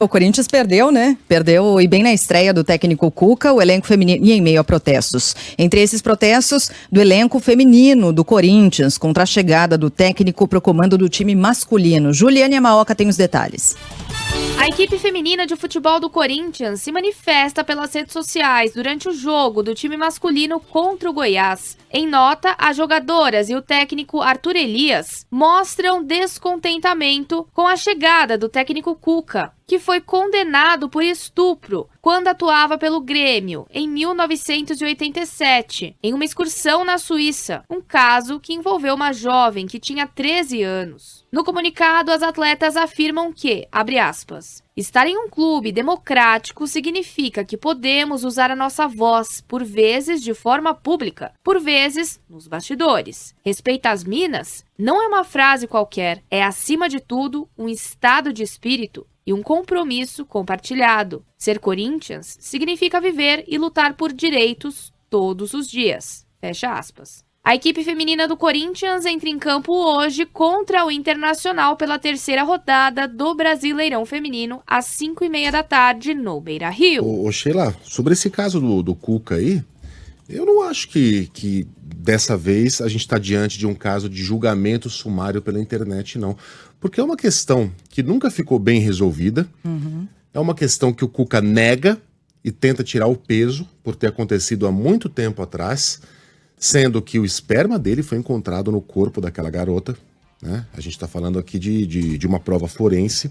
O Corinthians perdeu, né? Perdeu e bem na estreia do técnico Cuca, o elenco feminino, e em meio a protestos. Entre esses protestos, do elenco feminino do Corinthians, contra a chegada do técnico para o comando do time masculino. Juliane Amaoka tem os detalhes. A equipe feminina de futebol do Corinthians se manifesta pelas redes sociais durante o jogo do time masculino contra o Goiás. Em nota, as jogadoras e o técnico Arthur Elias mostram descontentamento com a chegada do técnico Cuca, que foi condenado por estupro quando atuava pelo Grêmio em 1987, em uma excursão na Suíça, um caso que envolveu uma jovem que tinha 13 anos. No comunicado, as atletas afirmam que, abre aspas, estar em um clube democrático significa que podemos usar a nossa voz, por vezes de forma pública, por vezes nos bastidores. Respeita as minas não é uma frase qualquer, é acima de tudo um estado de espírito e um compromisso compartilhado. Ser Corinthians significa viver e lutar por direitos todos os dias. Fecha aspas. A equipe feminina do Corinthians entra em campo hoje contra o Internacional pela terceira rodada do Brasileirão Feminino às 5h30 da tarde no Beira-Rio. Ô Sheila, sobre esse caso do Cuca aí, eu não acho que dessa vez a gente está diante de um caso de julgamento sumário pela internet, não. Porque é uma questão que nunca ficou bem resolvida, é uma questão que o Cuca nega e tenta tirar o peso por ter acontecido há muito tempo atrás, sendo que o esperma dele foi encontrado no corpo daquela garota, né? A gente está falando aqui de uma prova forense,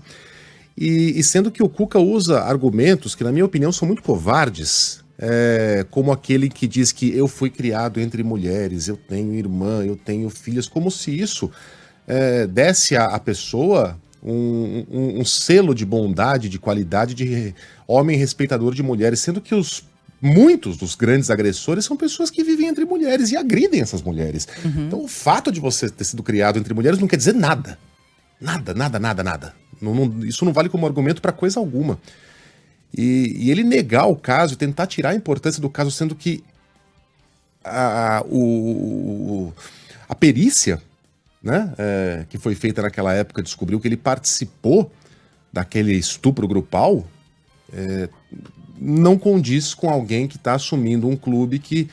e sendo que o Cuca usa argumentos que, na minha opinião, são muito covardes, como aquele que diz que eu fui criado entre mulheres, eu tenho irmã, eu tenho filhas, como se isso desse à pessoa um selo de bondade, de qualidade, de homem respeitador de mulheres, sendo que muitos dos grandes agressores são pessoas que vivem entre mulheres e agridem essas mulheres. Então o fato de você ter sido criado entre mulheres não quer dizer nada. Nada. Isso não vale como argumento para coisa alguma. E ele negar o caso e tentar tirar a importância do caso, sendo que a perícia, né, que foi feita naquela época, descobriu que ele participou daquele estupro grupal, não condiz com alguém que está assumindo um clube que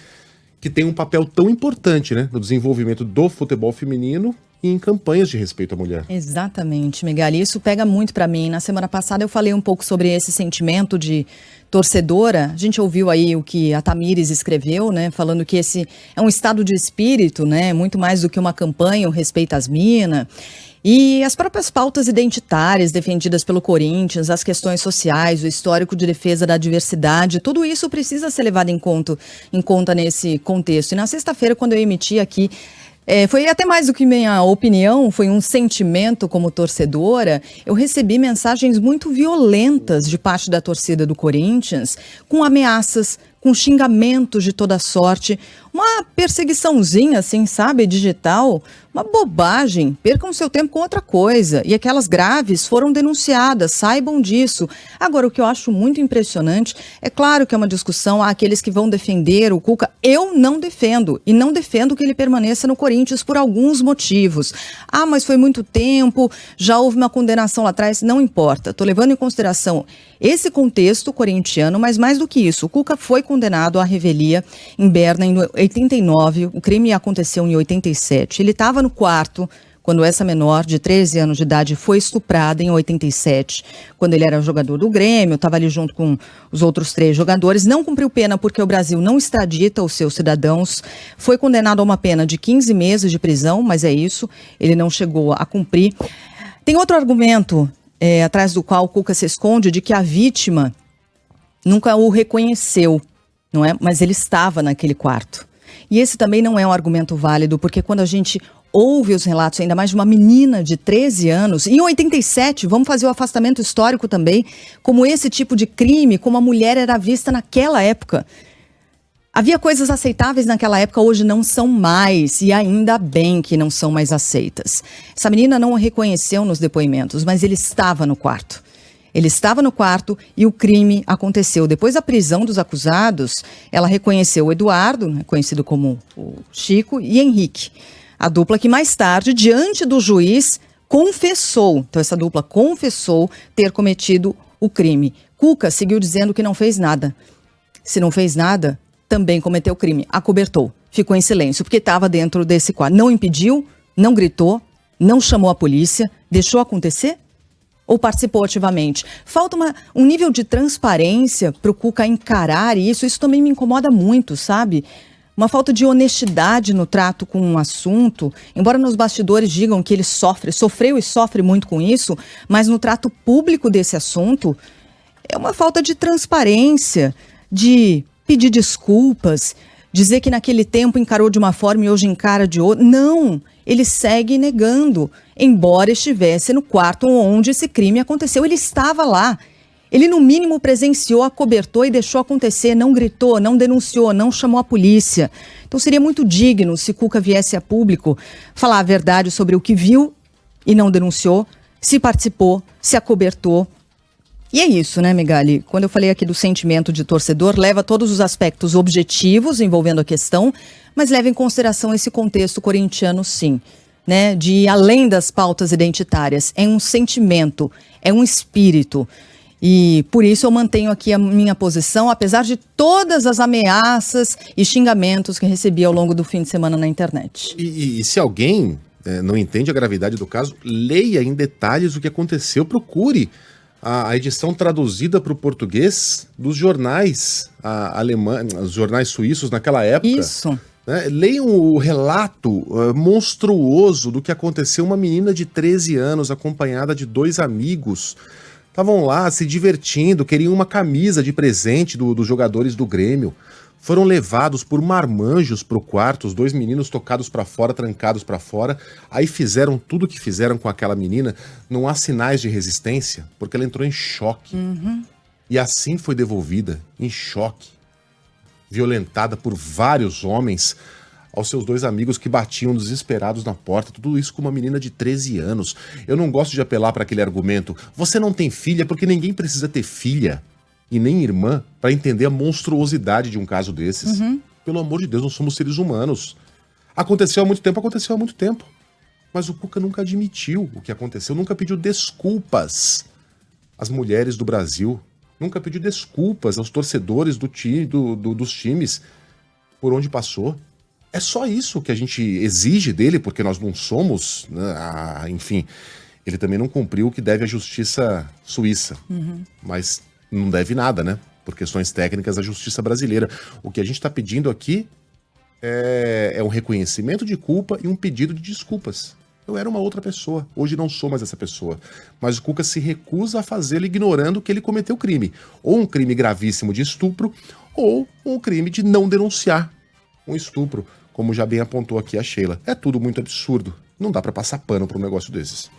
tem um papel tão importante, né, no desenvolvimento do futebol feminino e em campanhas de respeito à mulher. Exatamente, Miguel. Isso pega muito para mim. Na semana passada eu falei um pouco sobre esse sentimento de torcedora. A gente ouviu aí o que a Tamires escreveu, né, falando que esse é um estado de espírito, né, muito mais do que uma campanha, o respeito às minas. E as próprias pautas identitárias defendidas pelo Corinthians, as questões sociais, o histórico de defesa da diversidade, tudo isso precisa ser levado em conta nesse contexto. E na sexta-feira, quando eu emiti aqui, foi até mais do que minha opinião, foi um sentimento como torcedora. Eu recebi mensagens muito violentas de parte da torcida do Corinthians, com ameaças, com xingamentos de toda sorte, uma perseguiçãozinha, assim, sabe, digital, uma bobagem. Percam seu tempo com outra coisa. E aquelas graves foram denunciadas, saibam disso. Agora, o que eu acho muito impressionante, é claro que é uma discussão, há aqueles que vão defender o Cuca. Eu não defendo, e não defendo que ele permaneça no Corinthians por alguns motivos. Ah, mas foi muito tempo, já houve uma condenação lá atrás, não importa. Estou levando em consideração esse contexto corintiano, mas mais do que isso, o Cuca foi condenado à revelia em Berna em 89, o crime aconteceu em 87. Ele estava no quarto quando essa menor de 13 anos de idade foi estuprada em 87, quando ele era jogador do Grêmio, estava ali junto com os outros 3 jogadores, não cumpriu pena porque o Brasil não extradita os seus cidadãos, foi condenado a uma pena de 15 meses de prisão, mas é isso, ele não chegou a cumprir. Tem outro argumento atrás do qual o Cuca se esconde, de que a vítima nunca o reconheceu, não é? Mas ele estava naquele quarto. E esse também não é um argumento válido, porque quando a gente ouve os relatos, ainda mais de uma menina de 13 anos, em 87, vamos fazer o afastamento histórico também, como esse tipo de crime, como a mulher era vista naquela época. Havia coisas aceitáveis naquela época, hoje não são mais, e ainda bem que não são mais aceitas. Essa menina não o reconheceu nos depoimentos, mas ele estava no quarto. Ele estava no quarto e o crime aconteceu. Depois da prisão dos acusados, ela reconheceu o Eduardo, conhecido como o Chico, e Henrique, a dupla que mais tarde, diante do juiz, confessou. Então essa dupla confessou ter cometido o crime. Cuca seguiu dizendo que não fez nada. Se não fez nada, também cometeu crime. Acobertou. Ficou em silêncio, porque estava dentro desse quadro. Não impediu, não gritou, não chamou a polícia, deixou acontecer? Ou participou ativamente? Falta um nível de transparência para o Cuca encarar isso. Isso também me incomoda muito, sabe? Uma falta de honestidade no trato com um assunto. Embora nos bastidores digam que ele sofreu e sofre muito com isso, mas no trato público desse assunto, é uma falta de transparência, de pedir desculpas, dizer que naquele tempo encarou de uma forma e hoje encara de outra. Não, ele segue negando, embora estivesse no quarto onde esse crime aconteceu. Ele estava lá. Ele, no mínimo, presenciou, acobertou e deixou acontecer, não gritou, não denunciou, não chamou a polícia. Então seria muito digno se Cuca viesse a público falar a verdade sobre o que viu e não denunciou, se participou, se acobertou. E é isso, né, Megali? Quando eu falei aqui do sentimento de torcedor, leva todos os aspectos objetivos envolvendo a questão, mas leva em consideração esse contexto corintiano, sim, né? De ir além das pautas identitárias. É um sentimento, é um espírito. E por isso eu mantenho aqui a minha posição, apesar de todas as ameaças e xingamentos que recebi ao longo do fim de semana na internet. E se alguém não entende a gravidade do caso, leia em detalhes o que aconteceu, procure a edição traduzida para o português dos jornais alemães, os jornais suíços naquela época. Isso. Né? Leiam o relato monstruoso do que aconteceu. Uma menina de 13 anos acompanhada de 2 amigos. Estavam lá se divertindo, queriam uma camisa de presente dos jogadores do Grêmio. Foram levados por marmanjos para o quarto, os 2 meninos tocados para fora, trancados para fora. Aí fizeram tudo o que fizeram com aquela menina. Não há sinais de resistência, porque ela entrou em choque. E assim foi devolvida, em choque, violentada por vários homens, aos seus 2 amigos que batiam desesperados na porta. Tudo isso com uma menina de 13 anos. Eu não gosto de apelar para aquele argumento: você não tem filha, porque ninguém precisa ter filha e nem irmã para entender a monstruosidade de um caso desses. Pelo amor de Deus, nós somos seres humanos. Aconteceu há muito tempo. Mas o Cuca nunca admitiu o que aconteceu, nunca pediu desculpas às mulheres do Brasil, nunca pediu desculpas aos torcedores dos times por onde passou. É só isso que a gente exige dele, porque nós não somos, né? Enfim, ele também não cumpriu o que deve à justiça suíça. Mas não deve nada, né? Por questões técnicas, à justiça brasileira. O que a gente está pedindo aqui é um reconhecimento de culpa e um pedido de desculpas. Eu era uma outra pessoa, hoje não sou mais essa pessoa. Mas o Cuca se recusa a fazê-lo ignorando que ele cometeu crime. Ou um crime gravíssimo de estupro, ou um crime de não denunciar um estupro, como já bem apontou aqui a Sheila. É tudo muito absurdo. Não dá para passar pano para um negócio desses.